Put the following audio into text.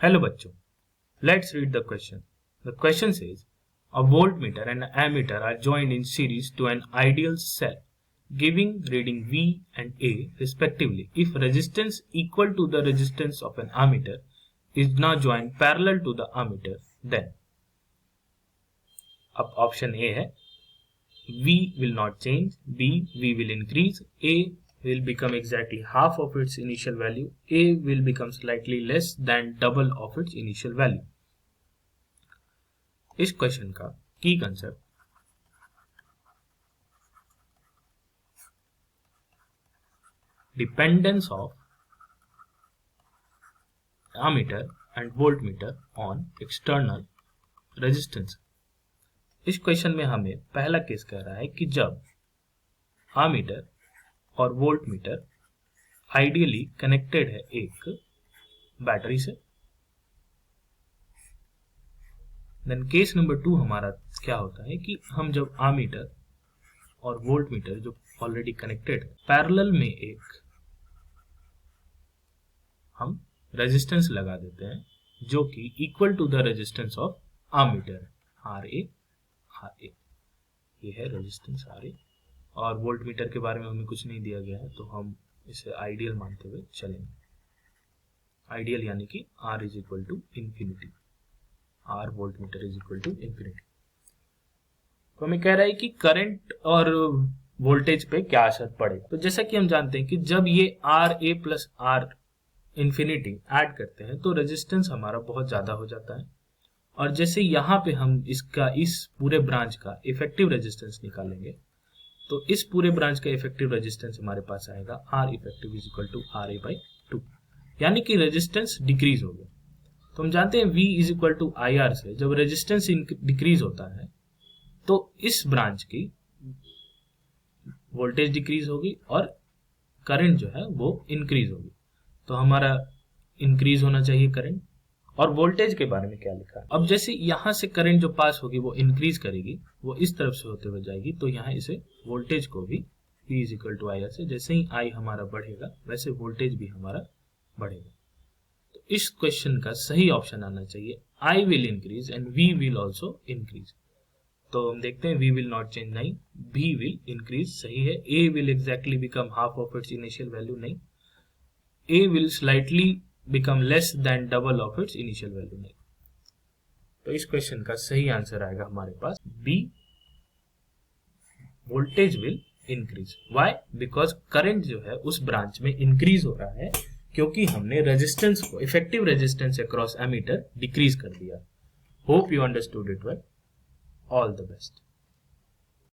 Hello बच्चों, let's read the question. The question says, a voltmeter and an ammeter are joined in series to an ideal cell, giving reading V and A respectively. If resistance equal to the resistance of an ammeter is now joined parallel to the ammeter, then अब option A है V will not change, B V will increase, A will become exactly half of its initial value, A will become slightly less than double of its initial value. इस question का की concept dependence of ammeter and voltmeter on external resistance. इस question में हमें पहला case कह रहा है कि जब ammeter और वोल्टमीटर आइडियली कनेक्टेड है एक बैटरी से, देन केस नंबर 2 हमारा क्या होता है कि हम जब ammeter और वोल्टमीटर जो ऑलरेडी कनेक्टेड है पैरेलल में एक हम रेजिस्टेंस लगा देते हैं जो कि equal to the resistance of ammeter R A. ये है रेजिस्टेंस आर ए, और वोल्टमीटर के बारे में हमें कुछ नहीं दिया गया है तो हम इसे आइडियल मानते हुए चलेंगे। आइडियल यानी कि R is equal to infinity, R voltmeter is equal to infinity. तो हमें कह रहा है कि करंट और वोल्टेज पे क्या असर पड़े। तो जैसा कि हम जानते हैं कि जब ये R A plus R infinity add करते हैं तो रेजिस्टेंस हमारा बहुत ज्यादा हो जाता है, और जैसे यहाँ पे हम इस पूरे ब्रांच का इफेक्टिव रेजिस्टेंस निकालेंगे तो इस पूरे ब्रांच का इफेक्टिव रेजिस्टेंस हमारे पास आएगा R effective is equal to R A by 2, यानी कि रेजिस्टेंस डिक्रीज हो गया। तो हम जानते हैं V is equal to I R से जब रेजिस्टेंस डिक्रीज होता है तो इस ब्रांच की वोल्टेज डिक्रीज होगी और करंट जो है वो इंक्रीज होगी। तो हमारा इंक्रीज होना चाहिए करंट। और वोल्टेज के बारे में क्या लिखा है, अब जैसे यहां से करंट जो पास होगी वो इंक्रीज करेगी, वो इस तरफ से होते हुए जाएगी, तो यहाँ इसे वोल्टेज को भी V is equal to I R से जैसे ही I हमारा बढ़ेगा वैसे वोल्टेज भी हमारा बढ़ेगा। तो इस क्वेश्चन का सही ऑप्शन आना चाहिए I will increase and V will also increase. तो हम देखते हैं V विल नॉट चेंज, नहीं, B विल इंक्रीज सही है। A will exactly become half of its initial value, नहीं, A will slightly become less than double of its initial value, नहीं। तो इस क्वेश्चन का सही आंसर आएगा हमारे पास B, voltage will increase. Why? Because current जो है उस ब्रांच में इंक्रीज हो रहा है क्योंकि हमने रेजिस्टेंस को, effective resistance across ammeter decrease कर दिया। Hope you understood it well. All the best.